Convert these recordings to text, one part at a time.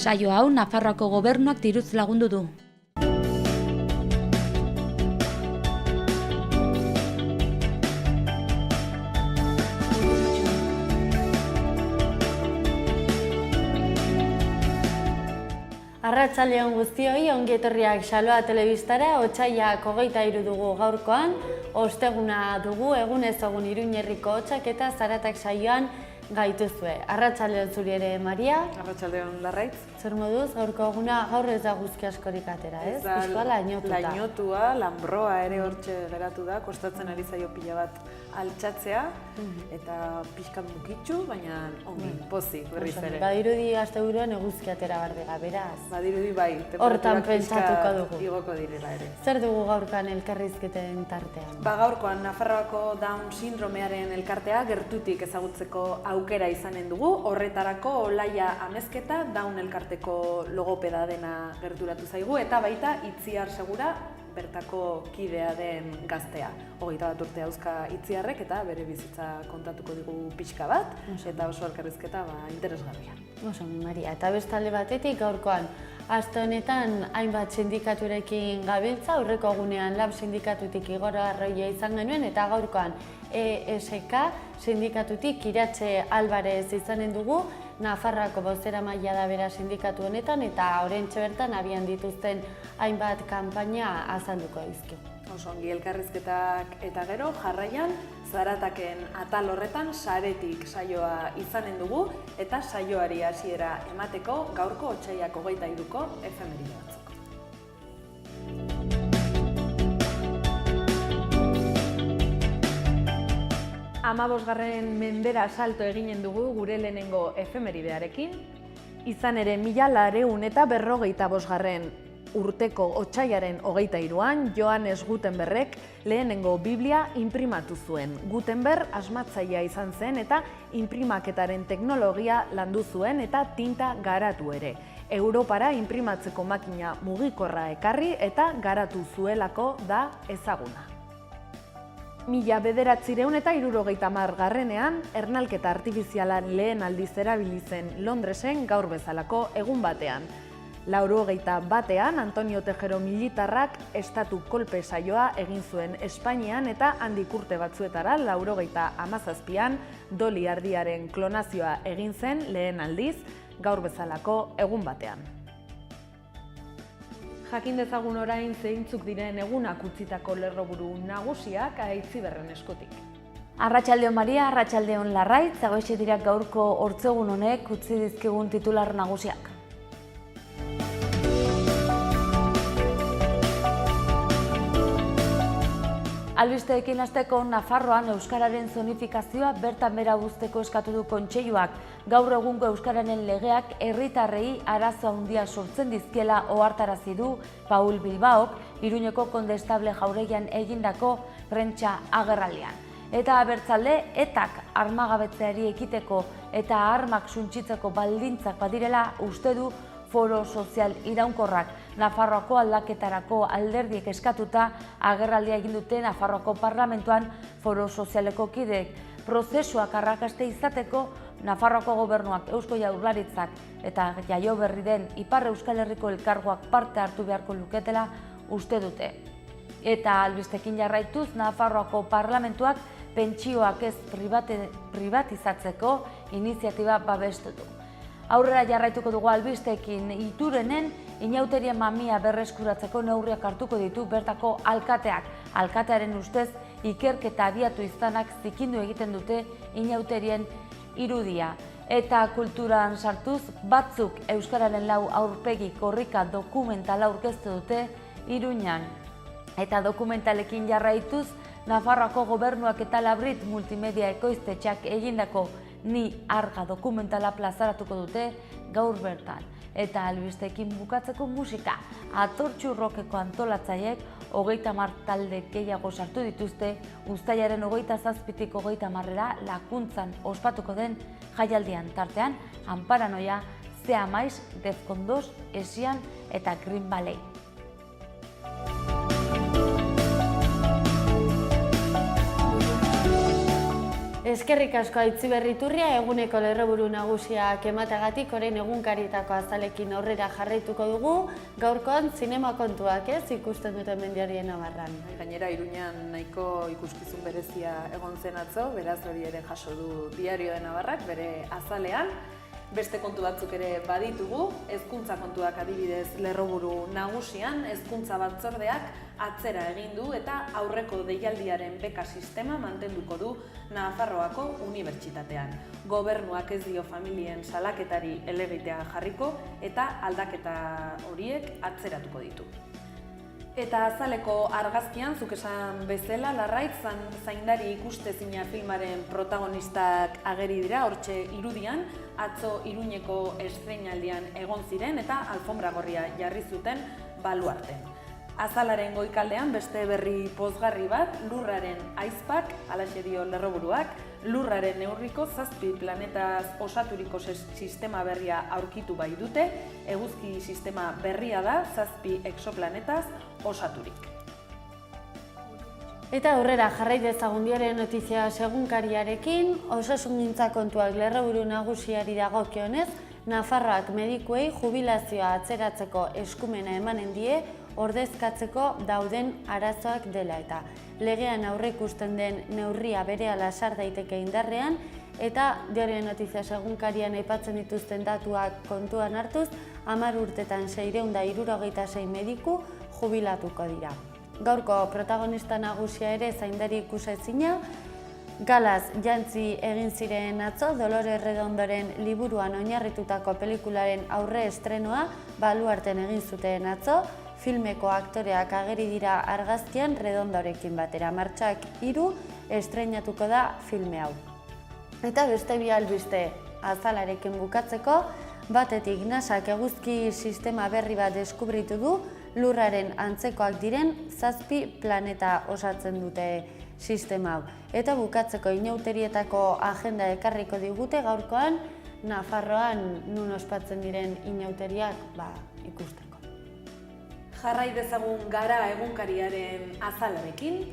Saio hau Nafarroako gobernuak diruz lagundu du. Arratsaldeon guztioi, ongi etorriak Xaloa telebistara, otsaiak 23 dugu gaurkoan, osteguna dugu, egunez egun Iruñerriko hotsak eta zaratak saioan gaituzue. Arratsaldeon zuri ere, Maria. Arratsaldeon Larraitz. Zer moduz, gaurko eguna gaur ez da guzki askorik atera, ez? Pixkoa lainotuta. Lainotua, lanbroa ere hortxe geratu da, kostatzen ari zaio pila bat altxatzea, eta pixkat mukitxu, baina ongi, pozik berriz ere. Badirudi asteburuan eguzki atera bardega, beraz. Badirudi bai, hortan temperaturak pentsatuko dugu. pixkat igoko direla ere. Zer dugu gaurkan elkarrizketen tartean? Gaurkoan Nafarroako Down sindromearen elkartea gertutik ezagutzeko aukera izanen dugu, horretarako Olaia Amezketa Down elkarteko logopeda dena gerturatu zaigu, eta baita Itziar Segura bertako kidea den gaztea. 21 urte dauzka Itziarrek eta bere bizitza kontatuko digu pixka bat, eta oso elkarrizketa interesgarria. Oso, Maria, eta bestalde batetik gaurkoan, aste honetan hainbat sindikaturekin gabiltza, aurreko egunean LAB sindikatutik Igor Arroila izan genuen, eta gaurkoan ESK sindikatutik Iratxe Alvarez izanen dugu, Nafarroako bozeramailea da bera sindikatu honetan, eta oraintxe bertan abian dituzten hainbat kanpaina azalduko dizkigu. Oso ongi elkarrizketak eta gero jarraian zarataken atal horretan saretik saioa izanen dugu, eta saioari hasiera emateko gaurko otsaiak 23ko efemeride batzuk. 15. mendera salto eginen dugu gure lehenengo efemeridearekin. Izan ere 1945. urteko otsaiaren 23an Johannes Gutenbergek lehenengo Biblia inprimatu zuen. Gutenberg asmatzailea izan zen eta inprimaketaren teknologia landu zuen eta tinta garatu ere. Europara inprimatzeko makina mugikorra ekarri eta garatu zuelako da ezaguna. 1970 ernalketa artifizialan lehen aldiz erabili zen Londresen gaur bezalako egun batean. 81 Antonio Tejero militarrak estatu kolpe saioa egin zuen Espainian eta handik urte batzuetara 97an Doli ardiaren klonazioa egin zen lehen aldiz gaur bezalako egun batean. Jakin dezagun orain zeintzuk diren egunak utzitako lerroburu nagusiak Aitziberren eskutik. Arratsaldeon Maria, arratsaldeon Larraitz, hauxe dira gaurko ortzegun honek utzi dizkigun titular nagusiak. Albisteekin hasteko Nafarroan euskararen zonifikazioa bertan bera uzteko eskatu du Kontseiluak. Gaur egungo euskararen legeak herritarrei arazo handia sortzen dizkiela ohartarazi du Paul Bilbaok Iruñeko Kondestable Jauregian egindako prentsa agerraldian. Eta abertzale etak armagabetzeari ekiteko eta armak suntsitzeko baldintzak badirela uste du Foro Sozial Iraunkorrak. Nafarroako aldaketarako alderdiek eskatuta agerraldia egin dute Nafarroako Parlamentuan Foro Sozialeko kideek. Prozesuak arrakaste izateko Nafarroako gobernuak, Eusko Jaurlaritzak eta Jaioberri den Ipar Euskal Herriko elkargoak parte hartu beharko luketela uste dute. Eta albistekin jarraituz Nafarroako Parlamentuak pentsioak ez privatizatzeko iniziatiba babestu du. Aurrera jarraituko dugu albistekin Iturenen inauterien mamia berreskuratzeko neurriak hartuko ditu bertako alkateak. Alkatearen ustez ikerketa abiatu izanak zikindu egiten dute inauterien irudia. Eta kulturan sartuz batzuk euskararen 4 aurpegi korrika dokumentala aurkeztu dute Iruñan. Eta dokumentalekin jarraituz Nafarroako gobernuak eta Labrit multimedia ekoiztetxeak egindako Ni Arga dokumentala plazaratuko dute gaur bertan. Eta albisteekin bukatzeko musika. Atortxu Rockeko antolatzaileek 30 talde gehiago sartu dituzte uztailaren 27tik 30era Lakuntzan ospatuko den jaialdian tartean Anparanoia, Zea Maiz, Defcon 2, Esian eta Green Valley. Eskerrik asko Aitziber Iturria, eguneko lerroburu nagusiak emateagatik, orain egunkarietako azalekin aurrera jarraituko dugu, gaurkoan zinema kontuak ikusten duten Mendiarien Navarran. Gainera, Iruñan nahiko ikuskizun berezia egon zen atzo, beraz hori ere jaso du Diario de Navarrak, bere azalean. Beste kontu batzuk ere baditugu, hezkuntza kontuak adibidez lerroburu nagusian, hezkuntza batzordeak atzera egin du eta aurreko deialdiaren beka sistema mantenduko du Nafarroako Unibertsitatean. Gobernuak ez dio familien salaketari helegitea jarriko eta aldaketa horiek atzeratuko ditu. Eta azaleko argazkian, zuk esan bezala, Larraitz zaindari ikustezina filmaren protagonistak ageri dira, hortxe irudian, atzo Iruñeko estreinaldian egon ziren eta alfombra gorria jarri zuten baluarten. Azalaren goikaldean beste berri pozgarri bat, lurraren aizpak, halaxe dio lerroburuak, lurraren neurriko 7 planetaz osaturiko sistema berria aurkitu bai dute, eguzki sistema berria da 7 exoplanetaz osaturik. Eta aurrera jarrai dezagun Diario Notizia egunkariarekin, osasungintza kontuak lerroburu nagusiari dagokionez, Nafarroak medikuei jubilazioa atzeratzeko eskumena emanen die ordezkatzeko dauden arazoak dela eta legean aurreikusten den neurria berehala sar daiteke indarrean eta Diario Noticias egunkarian aipatzen dituzten datuak kontuan hartuz 10 urtetan 676 mediku jubilatuko dira. Gaurko protagonista nagusia ere zaindari ikusezina, galaz jantzi egin ziren atzo Dolores Redondoren liburuan oinarritutako pelikularen aurre estrenoa baluarten egin zuten atzo, filmeko aktoreak ageri dira argazkian Redondorekin batera. Martxoak 3 estreinatuko da filme hau. Eta beste bi albiste azalarekin bukatzeko, batetik NASAk eguzki sistema berri bat deskubritu du, lurraren antzekoak diren 7 planeta osatzen dute sistema hau. Eta bukatzeko inauterietako agenda ekarriko digute gaurkoan, Nafarroan nun ospatzen diren inauteriak ikusteko. Jarrai dezagun Gara egunkariaren azalarekin.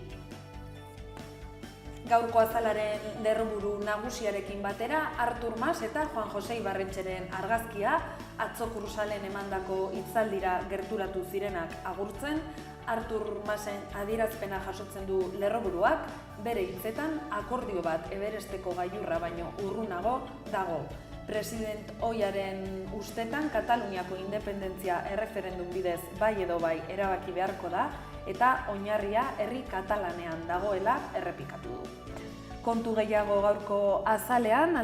Gaurko azalaren lerroburu nagusiarekin batera, Artur Mas eta Juan Jose Ibarretxeren argazkia atzo Kurusalen emandako hitzaldira gerturatu zirenak agurtzen, Artur Masen adierazpena jasotzen du lerroburuak, bere hitzetan akordio bat Everesteko gailurra baino urrunago dago. President Ohiaren ustetan Kataluniako independentzia erreferendum bidez bai edo bai erabaki beharko da eta oinarria herri katalanean dagoela errepikatu du. Kontu gehiago gaurko azalean,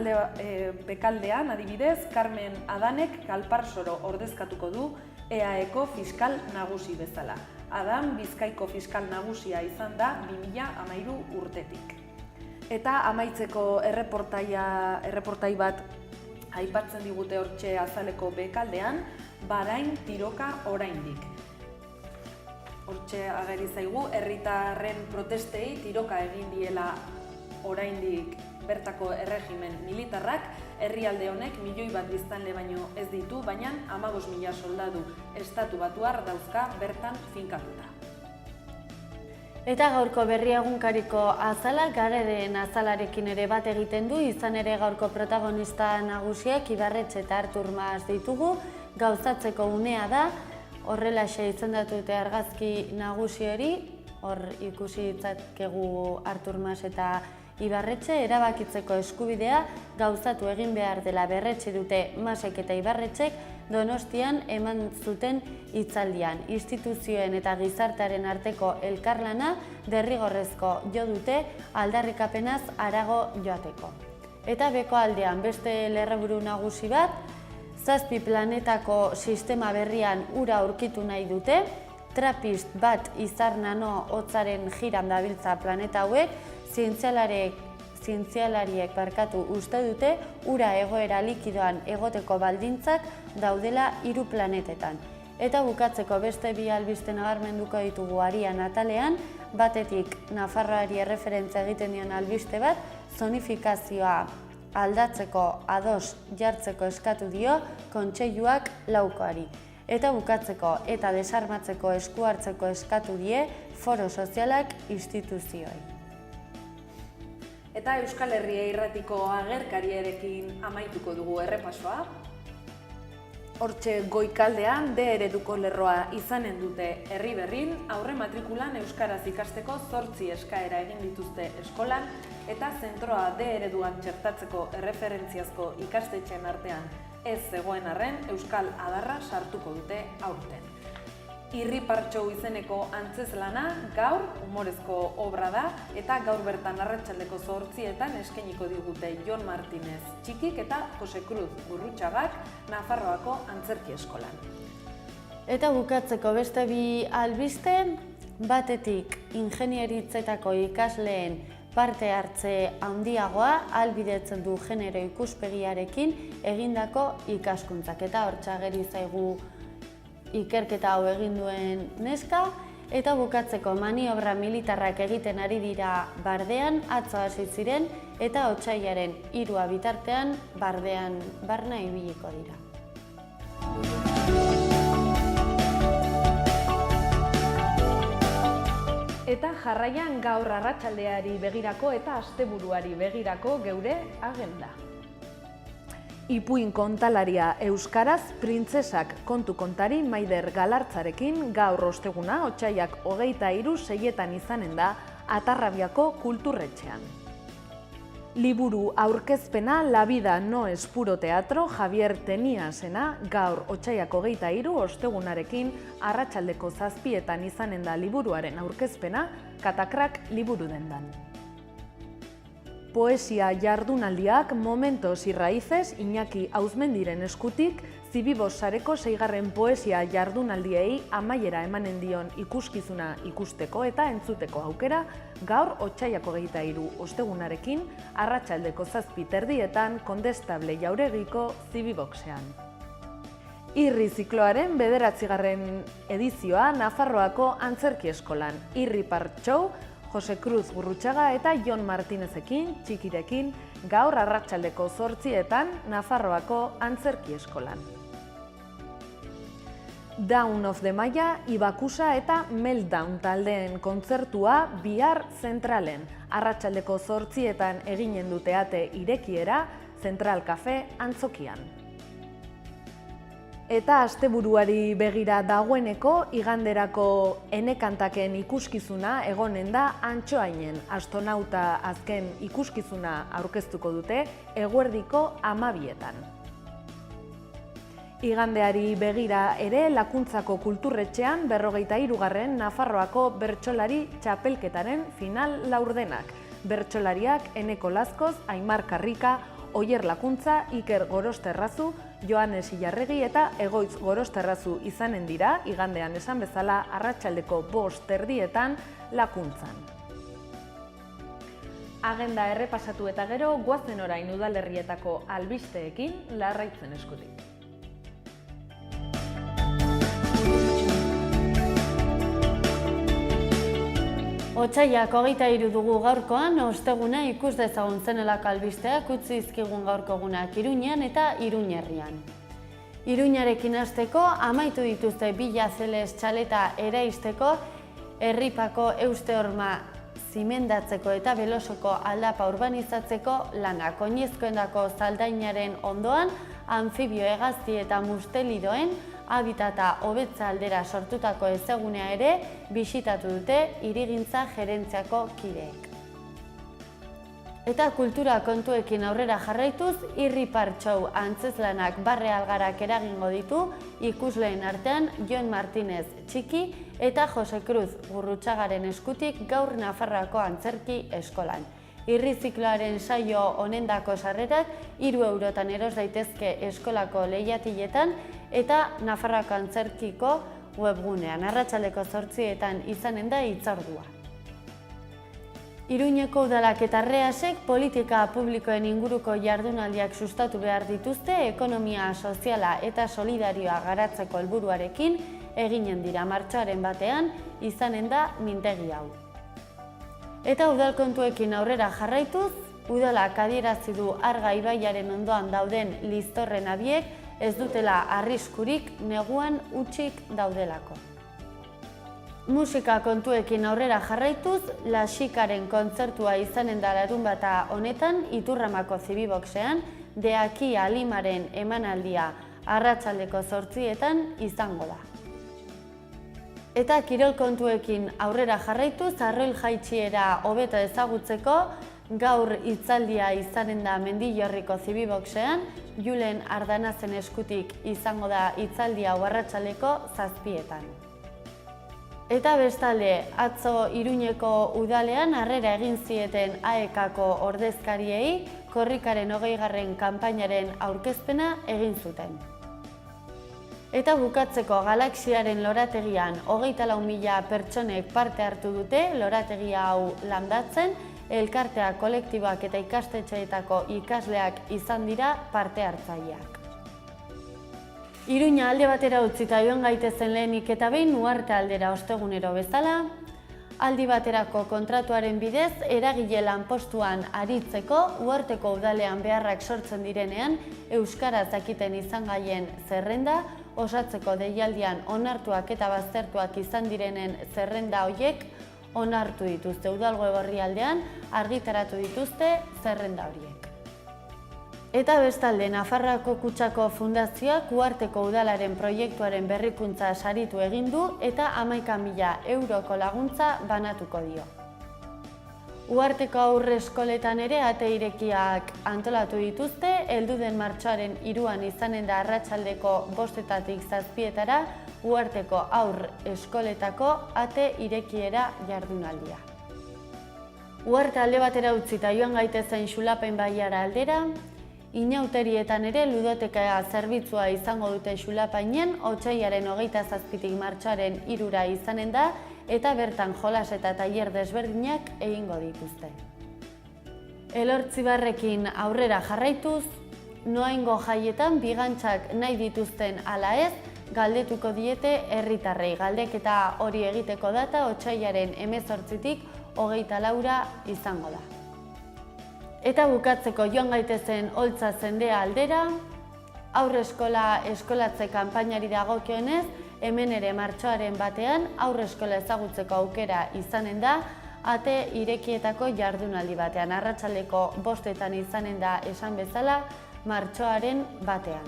bekaldean adibidez, Carmen Adanek Galparsoro ordezkatuko du EAEko fiskal nagusi bezala. Adan Bizkaiko fiskal nagusia izan da 2013 urtetik. Eta amaitzeko erreportai bat aipatzen digute hortxe azaleko bekaldean, Barain tiroka oraindik. Hortxe ageri zaigu, herritarren protestei tiroka egin diela oraindik bertako erregimen militarrak, herrialde honek 1 milioi bat biztanle baino ez ditu, baina 15.000 soldadu estatu batuar dauzka bertan finkatuta. Eta gaurko berri egunkariko azala, Gareren azalarekin ere bat egiten du, izan ere gaurko protagonista nagusiak Ibarretxe eta Artur Mas ditugu, gauzatzeko unea da, horrelaxe izendatute argazki nagusi hori, hor ikusi ditzakegu Artur Mas eta Ibarretxe, erabakitzeko eskubidea gauzatu egin behar dela berretxe dute Masek eta Ibarretxek Donostian eman zuten hitzaldian. Instituzioen eta gizartearen arteko elkarlana derrigorrezko jo dute aldarrikapenaz harago joateko. Eta beko aldean beste lerroburu nagusi bat, 7 planetako sistema berrian ura aurkitu nahi dute, Trappist bat izar nano hotzaren jiran dabiltza planeta hauek, zientzialariek uste dute ura egoera likidoan egoteko baldintzak daudela 3 planetetan. Eta bukatzeko beste bi albiste nabarmenduko ditugu Arian atalean, batetik Nafarroari erreferentzia egiten dion albiste bat, zonifikazioa aldatzeko ados jartzeko eskatu dio kontseiluak laukoari. Eta bukatzeko eta desarmatzeko esku hartzeko eskatu die foro sozialak instituzioei. Eta Euskal Herria Irratiko agerkariarekin amaituko dugu errepasoa. Hortxe goikaldean D ereduko lerroa izanen dute Herriberrin, aurre matrikulan euskaraz ikasteko 8 eskaera egin dituzte eskolan eta zentroa D ereduan txertatzeko erreferentziazko ikastetxeen artean ez zegoen arren euskal adarra sartuko dute aurten. Irripartxou izeneko antzezlana gaur humorezko obra da eta gaur bertan arratsaldeko 8etan eskainiko digute Jon Martinez Txikik eta Jose Cruz Gurrutxagak Nafarroako Antzerki Eskolan. Eta bukatzeko beste bi albiste, batetik ingeniaritzetako ikasleen parte hartze handiagoa ahalbidetzen du genero ikuspegiarekin egindako ikaskuntzak eta hortxe ageri zaigu ikerketa hau egin duen neska, eta bukatzeko maniobra militarrak egiten ari dira Bardean, atzo hasi ziren, eta otsailaren 3 bitartean Bardean barna ibiliko dira. Eta jarraian gaur arratsaldeari begirako eta asteburuari begirako geure agenda. Ipuin kontalaria euskaraz printzesak kontu kontari Maider Galartzarekin gaur osteguna otsailak 23 seietan izanen da Atarrabiako kulturretxean. Liburu aurkezpena La vida no es puro teatro Javier Teniasena gaur otsailak 23 ostegunarekin arratsaldeko 7etan izanen da liburuaren aurkezpena Katakrak liburu dendan. Poesia jardunaldiak Momentos y Raíces Iñaki Auzmendiren eskutik Zibibos sareko 6. poesia jardunaldiei amaiera emanen dion ikuskizuna ikusteko eta entzuteko aukera gaur otsailak 23 ostegunarekin arratsaldeko 7:30 Kondestable Jauregiko Zibiboxean. Irri zikloaren 9. edizioa Nafarroako Antzerki Eskolan. Irripartxou Jose Cruz Gurrutxaga eta Jon Martinezekin, Txikirekin, gaur arratsaldeko 8etan Nafarroako Antzerki Eskolan. Down of the Maya, Ibakusa eta Meltdown taldeen kontzertua bihar zentralen. Arratsaldeko 8etan eginen dute ate irekiera Zentral Cafe Antzokian. Eta asteburuari begira dagoeneko iganderako enekantaken ikuskizuna egonen da Antsoainen. Astonauta azken ikuskizuna aurkeztuko dute eguerdiko 12etan. Igandeari begira ere Lakuntzako kulturretxean 43. Nafarroako bertsolari txapelketaren final laurdenak. Bertsolariak Eneko Lazkoz, Aimar Karrika, Oier Lakuntza, Iker Gorosterrazu, Joanes Ilarregi eta Egoitz Gorosterrazu izanen dira, igandean esan bezala arratsaldeko 5:30 Lakuntzan. Agenda errepasatu eta gero goazen orain udalerrietako albisteekin Larraitzen eskutik. Otsailak 23 dugu gaurkoan, osteguna ikus dezagun zenelako albisteak utzi izkigun gaurko egunak Iruñean eta Iruñerrian. Iruñarekin hasteko amaitu dituzte Bila Zeles txaleta eraisteko, Herripako Euste-Horma zimendatzeko eta Belosoko aldapa urbanizatzeko lanak. Oinezkoendako zaldainaren ondoan, anfibio hegazti eta mustelidoen habitata hobetza aldera sortutako ezagunea ere bisitatu dute hirigintza gerentziako kideek. Eta kultura kontuekin aurrera jarraituz, Irripartxou antzezlanak Barre Algarak eragingo ditu ikusleen artean Jon Martinez Txiki eta Jose Cruz Gurrutxagaren eskutik gaur Nafarroako Antzerki Eskolan. Irri zikloaren saio honendako sarrerak 3 eurotan eros daitezke eskolako lehiatiletan eta Nafarroako Antzerkiko webgunean. Arratsaldeko 8etan izanen da hitzordua. Iruñeko udalak eta Reasek politika publikoen inguruko jardunaldiak sustatu behar dituzte ekonomia soziala eta solidarioa garatzeko helburuarekin eginen dira martxoaren 1ean izanen da mintegi hau. Eta udal kontuekin aurrera jarraituz, udalak adierazi du Arga ibaiaren ondoan dauden liztorren abiek ez dutela arriskurik neguan hutsik daudelako. Musika kontuekin aurrera jarraituz, La Xikaren kontzertua izanen da larunbata honetan Iturramako Zibiboxean, De Aquí a Limaren emanaldia arratsaldeko 8etan izango da. Eta kirol kontuekin aurrera jarraituz, arroil jaitsiera hobeto ezagutzeko, gaur hitzaldia izanen da Mendillorriko Zibiboxean, Julen Ardanazen eskutik izango da hitzaldia arratsaldeko 7etan. Eta bestalde, atzo Iruñeko udalean harrera egin zieten AEK-ko ordezkariei korrikaren 20. kanpainaren aurkezpena egin zuten. Eta bukatzeko Galaxiaren lorategian 24.000 pertsonek parte hartu dute lorategia hau landatzen, elkarteak, kolektiboak eta ikastetxeetako ikasleak izan dira parte hartzaileak. Iruña alde batera utzita joan gaitezen lehenik eta behin Uharte aldera ostegunero bezala, aldi baterako kontratuaren bidez eragile lanpostuan aritzeko Uharteko udalean beharrak sortzen direnean euskaraz dakiten izangaien zerrenda, osatzeko deialdian onartuak eta baztertuak izan direnen zerrenda horiek onartu dituzte Udalgo orrialdean, argitaratu dituzte zerrenda horiek. Eta bestalde, Nafarroako Kutxako Fundazioak Uharteko udalaren proiektuaren berrikuntza saritu egin du eta 11.000 euroko laguntza banatuko dio. Uharteko aurreskoletan ere ate irekiak antolatu dituzte, heldu den martxoaren 3an izanen da arratsaldeko 5etatik 7etara Uharteko aur eskoletako ate irekiera jardunaldia. Uharte alde batera utzita joan gaitezen Xulapen baiara aldera, Inauterietan ere ludoteka zerbitzua izango dute Xulapainen, otsailaren 27tik martxoaren 3ra izanen da, eta bertan jolas eta tailer desberdinak egingo dituzte. Elortzibarrekin aurrera jarraituz, noaingo jaietan bigantzak nahi dituzten ala ez, galdetuko diete herritarrei. Galdeketa hori egiteko data otsailaren 18tik 24ra izango da. Eta bukatzeko joan gaitezen Oltza Zendea aldera, aurreskola eskolatze kanpainari dagokionez, hemen ere martxoaren batean aurreskola ezagutzeko aukera izanen da, ate irekietako jardunaldi batean. Arratsaldeko 5etan izanen da esan bezala martxoaren batean.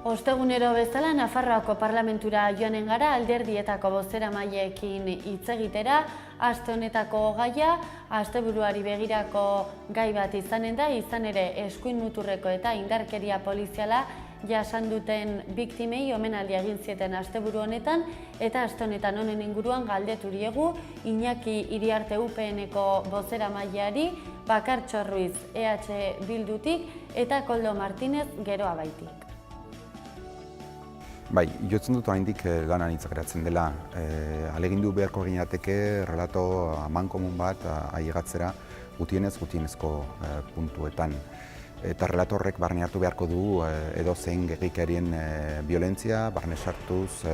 Ostegunero bezala Nafarroako Parlamentura joanen gara alderdietako bozeramaileekin hitz egitera, aste honetako gaia, asteburuari begirako gai bat izanen da, izan ere eskuin muturreko eta indarkeria poliziala jasan duten biktimei omenaldia egin zieten asteburu honetan, eta aste honetan honen inguruan galdetu diegu Iñaki Iriarte UPN-eko bozeramaileari, Bakartxo Ruiz EH Bildutik eta Koldo Martinez Geroa baitik. Bai, jotzen dut oraindik lan anitza geratzen dela. Alegindu beharko ginateke relato amankomun bat ailegatzera gutienezko puntuetan. Eta relato horrek barne hartu beharko du edozein gerrikarien violentzia, barne sartuz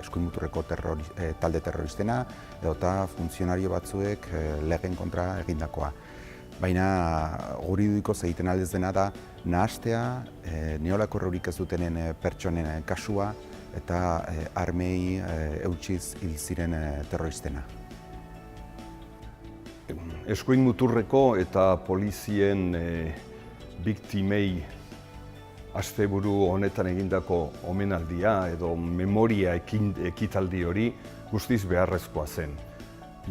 eskuin muturreko talde terroristena edota funtzionario batzuek legen kontra egindakoa. Baina guri irudiko egiten aldez dena da nahastea neolako errorik ez dutenen pertsonen kasua eta armei eutsiz hil ziren terroristena. Eskuin muturreko eta polizien biktimei asteburu honetan egindako omenaldia edo memoria ekitaldi hori guztiz beharrezkoa zen.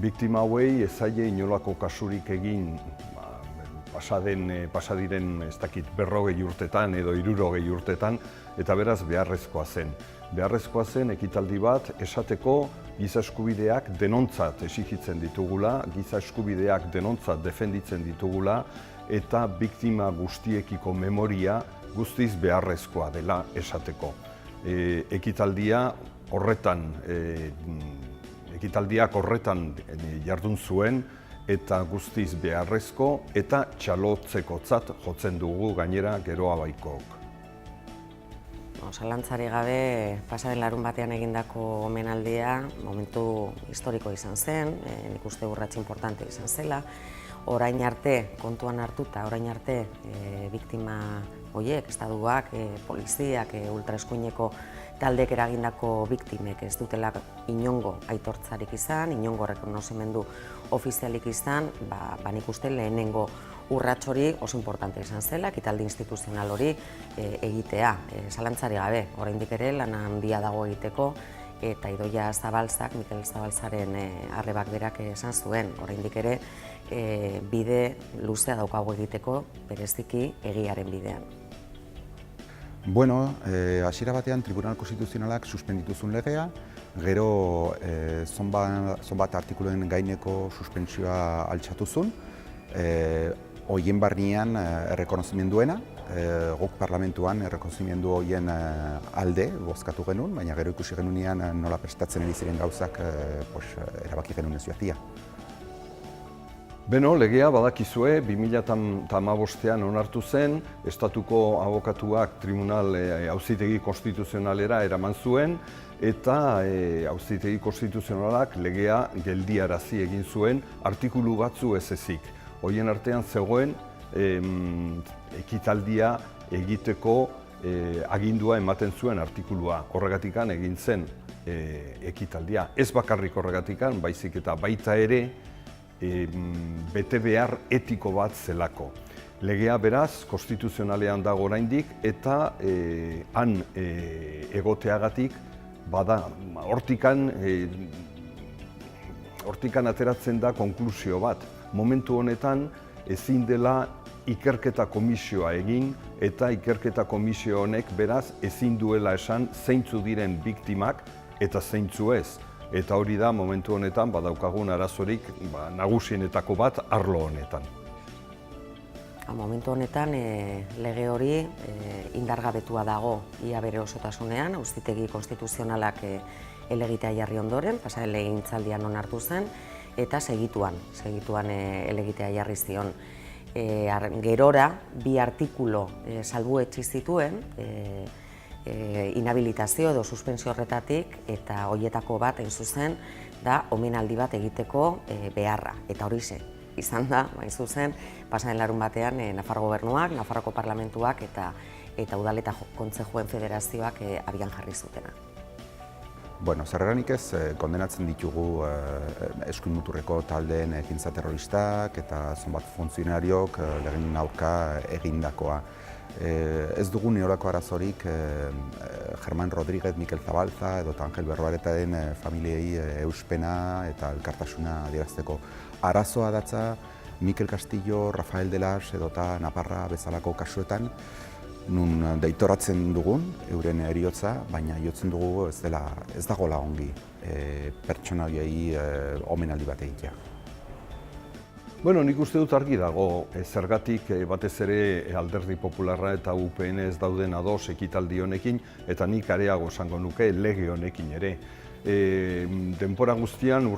Biktima hauei ez zaie inolako kasurik egin pasadiren ez dakit 40 urtetan edo 60 urtetan, eta beraz beharrezkoa zen. Beharrezkoa zen ekitaldi bat esateko giza eskubideak denontzat exigitzen ditugula, giza eskubideak denontzat defenditzen ditugula, eta biktima guztiekiko memoria guztiz beharrezkoa dela esateko. Ekitaldiak horretan jardun zuen, eta guztiz beharrezko eta txalotzekotzat jotzen dugu gainera Geroa baikook. Zalantzari gabe, pasaden larun batean egindako omenaldia momentu historiko izan zen, nik uste urrats importante izan zela. Orain arte, kontuan hartuta, orain arte biktima horiek, estatuak, poliziak, ultraeskuineko taldek eragindako biktimek ez dutela inongo aitortzarik izan, inongo errekonozimendu ofizialik izan, nik uste lehenengo urrats hori oso importante izan zela, ekitaldi instituzional hori egitea. Zalantzari gabe, oraindik ere lan handia dago egiteko, eta Idoia Zabalzak, Mikel Zabalzaren arrebak berak esan zuen, oraindik ere bide luzea daukagu egiteko, bereziki egiaren bidean. Bueno, hasiera batean Tribunal Konstituzionalak suspendituzun legea, gero zonbat artikuluen gaineko suspentsioa altxatuzun, hoien barnean errekonozimenduena, guk parlamentuan errekonozimendu horien alde bozkatu genuen, baina gero ikusi genunean nola prestatzen ari ziren gauzak erabaki genuen ez joatia. Beno, legea badakizue 2015ean onartu zen, Estatuko abokatuak Tribunal Auzitegi Konstituzionalera eraman zuen, eta Auzitegi Konstituzionalak legea geldiarazi egin zuen artikulu batzu ez ezik. Horien artean zegoen ekitaldia egiteko agindua ematen zuen artikulua. Horregatikan egin zen ekitaldia. Ez bakarrik horregatikan, baizik eta baita ere bete behar etiko bat zelako. Legea beraz, konstituzionalean dago oraindik eta han egoteagatik bada hortikan ateratzen da konklusio bat. Momentu honetan ezin dela ikerketa komisioa egin eta ikerketa komisio honek beraz ezin duela esan zeintzu diren biktimak eta zeintzu ez. Eta hori da momentu honetan badaukagun arazorik nagusienetako bat arlo honetan. Momentu honetan lege hori indargabetua dago ia bere osotasunean, Auzitegi Konstituzionalak helegitea jarri ondoren, pasa legegintzaldian onartu zen, eta segituan helegitea jarri zion. Gerora, bi artikulu salbuetsi zituen, inhabilitazio edo suspensio horretatik, eta horietako bat hain zuzen da omenaldi bat egiteko beharra. Eta horixe izan da, hain zuzen, pasaren larun batean Nafar Gobernuak, Nafarroko Parlamentuak eta Udal eta Kontsejuen Federazioak abian jarri zutena. Bueno, zerranik ez, kondenatzen ditugu eskuin muturreko taldeen ekintza terroristak eta zonbat funtzionariok legeen aurka egindakoa. Ez dugu neolako arazorik Germán Rodríguez, Mikel Zabalza edo Angel Berroaretaren familiei euspena eta elkartasuna adierazteko. Arazoa datza Mikel Castillo, Rafael Delas edota Naparra bezalako kasuetan, nun deitoratzen dugun euren heriotza, baina jotzen dugu ez dagoela ongi pertsona horiei omenaldi bat egitea. Bueno, nik uste dut argi dago, zergatik batez ere Alderdi Popularra eta UPN ez dauden ados ekitaldi honekin, eta nik areago esango nuke lege honekin ere. Denbora guztian,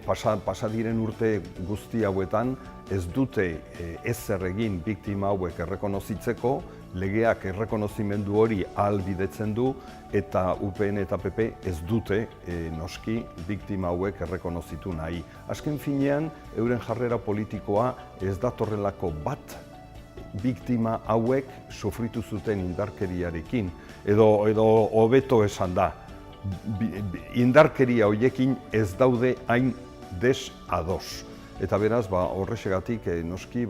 pasadiren urte guzti hauetan, ez dute ezer egin biktima hauek errekonozitzeko, legeak errekonozimendu hori ahalbidetzen du, eta UPN eta PP ez dute noski biktima hauek errekonozitu nahi. Azken finean, euren jarrera politikoa ez datorrelako bat biktima hauek sufritu zuten indarkeriarekin, edo hobeto esan da. Indarkeria horiekin ez daude hain desados. Eta beraz, horrexegatik noski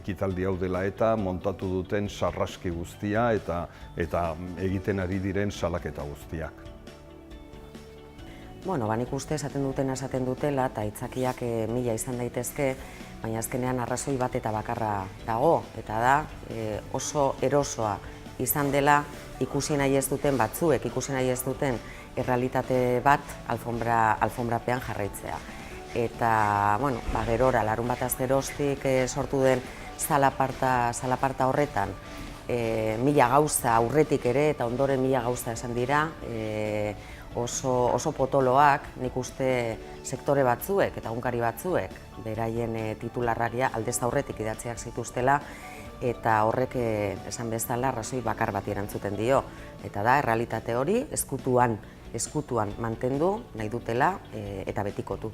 ekitaldi hau dela eta montatu duten sarraski guztia eta egiten ari diren salaketa guztiak. Bueno, nik uste esaten dutela eta aitzakiak mila izan daitezke, baina azkenean arrazoi bat eta bakarra dago, eta da oso erosoa izan dela ikusi nahi ez duten batzuek, ikusi nahi ez duten errealitate bat alfonbrapean jarraitzea. Eta, bueno, gerora, larun bataz geroztik sortu den zalaparta horretan, mila gauza aurretik ere eta ondoren mila gauza esan dira, oso potoloak, nik uste sektore batzuek eta egunkari batzuek beraien titularraria aldez aurretik idatziak zituztela, eta horrek esan bezala arrazoi bakar bat erantzuten dio. Eta da, errealitate hori eskutuan mantendu nahi dutela eta betikotu.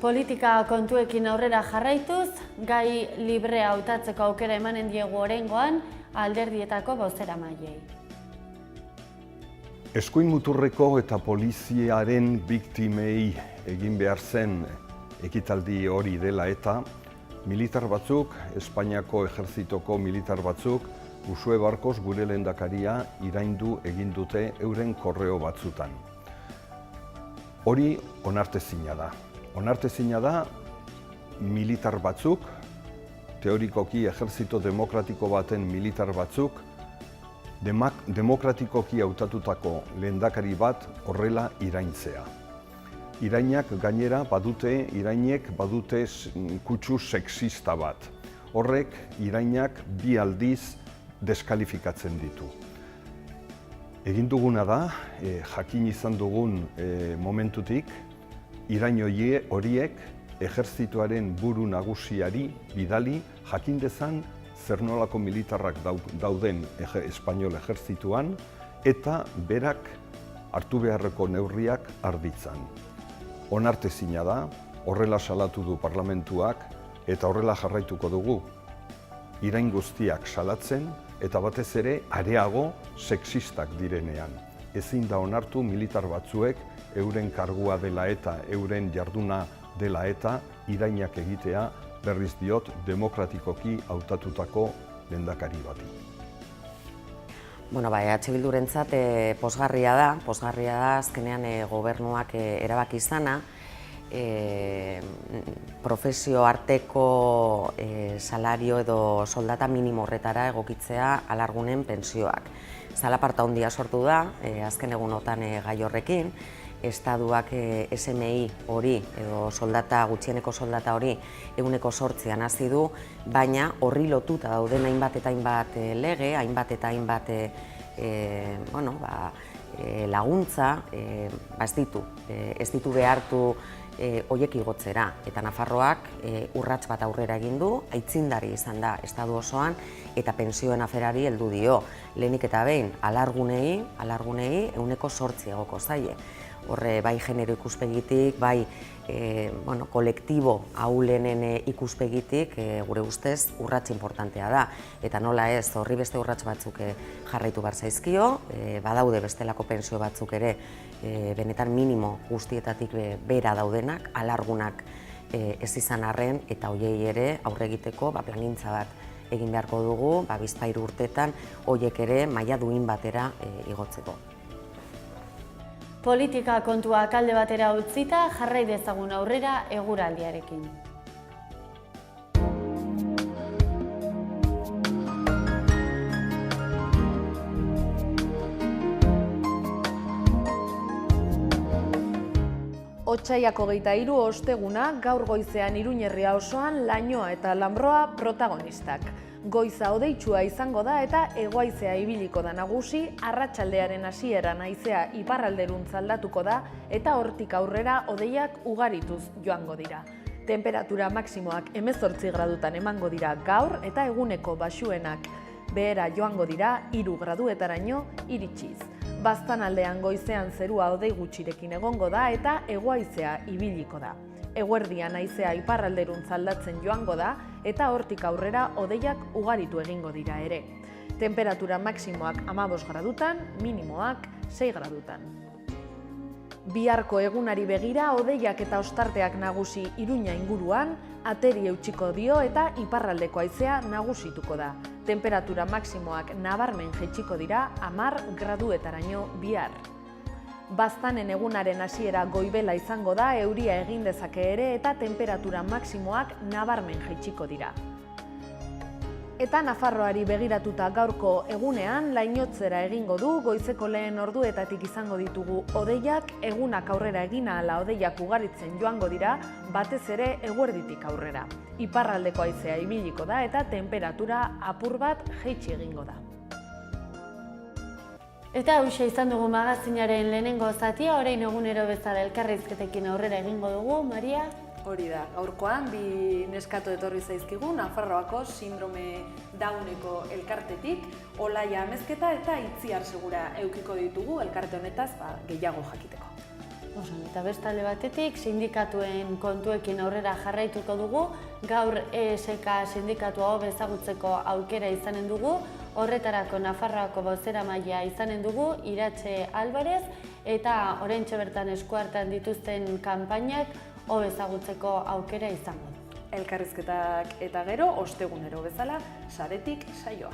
Politika kontuekin aurrera jarraituz, gai librea hautatzeko aukera emanen diegu oraingoan alderdietako bozeramaileei. Eskuin muturreko eta poliziaren biktimei egin behar zen ekitaldi hori dela eta militar batzuk, Espainiako ejerzitoko militar batzuk, Usue Barkos gure lehendakaria iraindu egin dute euren korreo batzutan. Hori onartezina da. Onartezina da militar batzuk, teorikoki ejerzito demokratiko baten militar batzuk, demokratikoki hautatutako lehendakari bat horrela iraintzea. Irainak gainera irainek badute kutsu sexista bat. Horrek irainak bi aldiz deskalifikatzen ditu. Egin duguna da, jakin izan dugun momentutik, irain horiek ejerzitoaren buru nagusiari bidali jakin dezan zer nolako militarrak dauden espainol ejerzituan eta berak hartu beharreko neurriak arditzan. Onartezina da, horrela salatu du parlamentuak eta horrela jarraituko dugu. Irain guztiak salatzen eta batez ere areago sexistak direnean. Ezin da onartu militar batzuek euren kargua dela eta euren jarduna dela eta irainak egitea berriz diot demokratikoki hautatutako lehendakari bati. Bueno, EH Bildurentzat pozgarria da azkenean gobernuak erabaki izana, profesio arteko salario edo soldata minimo horretara egokitzea alargunen pentsioak. Zalaparta handia sortu da, azken egunotan gai horrekin, Estaduak SMI hori, edo gutxieneko soldata hori, 8%an hazi du, baina horri lotuta dauden hainbat eta hainbat lege, hainbat eta hainbat laguntza, ez ditu behartu horiek igotzera. Eta Nafarroak urrats bat aurrera egin du, aitzindari izan da Estadu osoan, eta pensioen aferari heldu dio. Lehenik eta behin, alargunei 8% egoko zaie. Horre, bai genero ikuspegitik, bai kolektibo ahulenen ikuspegitik, gure ustez urrats importantea da. Eta nola ez, horri beste urrats batzuk jarraitu behar zaizkio, badaude bestelako pentsio batzuk ere benetan minimo guztietatik bera daudenak, alargunak ez izan arren, eta horiei ere aurre egiteko plangintza bat egin beharko dugu, bizpahiru urtetan horiek ere maila duin batera igotzeko. Politika kontuak alde batera utzita, jarrai dezagun aurrera eguraldiarekin. Otsaiak 23 osteguna, gaur goizean Iruñerria osoan lainoa eta lanbroa protagonistak. Goiza hodeitsua izango da eta hegohaizea ibiliko da nagusi, arratsaldearen hasieran haizea iparralderuntz aldatuko da eta hortik aurrera hodeiak ugarituz joango dira. Temperatura maksimoak 18 gradutan emango dira gaur eta eguneko baxuenak behera joango dira 3 graduetaraino iritsiz. Baztanaldean goizean zerua hodei gutxirekin egongo da eta hegohaizea ibiliko da. Eguerdian haizea iparralderuntz aldatzen joango da eta hortik aurrera hodeiak ugaritu egingo dira ere. Temperatura maksimoak 15 gradutan, minimoak 6 gradutan. Biharko egunari begira hodeiak eta ostarteak nagusi Iruña inguruan, ateri eutsiko dio eta iparraldeko haizea nagusituko da. Temperatura maksimoak nabarmen jaitsiko dira 10 graduetaraino bihar. Baztanen egunaren hasiera goibela izango da, euria egin dezake ere eta temperatura maksimoak nabarmen jaitsiko dira. Eta Nafarroari begiratuta gaurko egunean lainotzera egingo du, goizeko lehen orduetatik izango ditugu hodeiak, egunak aurrera egin ahala hodeiak ugaritzen joango dira, batez ere eguerditik aurrera. Iparraldeko haizea ibiliko da eta temperatura apur bat jaitsi egingo da. Eta hauxe izan dugu magazinaren lehenengo zatia, orain egunero bezala elkarrizketekin aurrera egingo dugu, Maria? Hori da, gaurkoan bi neskato etorri zaizkigu Nafarroako sindrome Downeko elkartetik, Olaia Amezketa eta Itziar Segura edukiko ditugu elkarte honetaz gehiago jakiteko. Eta bestalde batetik, sindikatuen kontuekin aurrera jarraituko dugu, gaur ESK sindikatua hobe ezagutzeko aukera izanen dugu, Horretarako Nafarroako bozeramailea izanen dugu, Iratxe Alvarez, eta oraintxe bertan esku artean dituzten kanpainak hobe ezagutzeko aukera izango du. Elkarrizketak eta gero, ostegunero bezala, saretik saioa.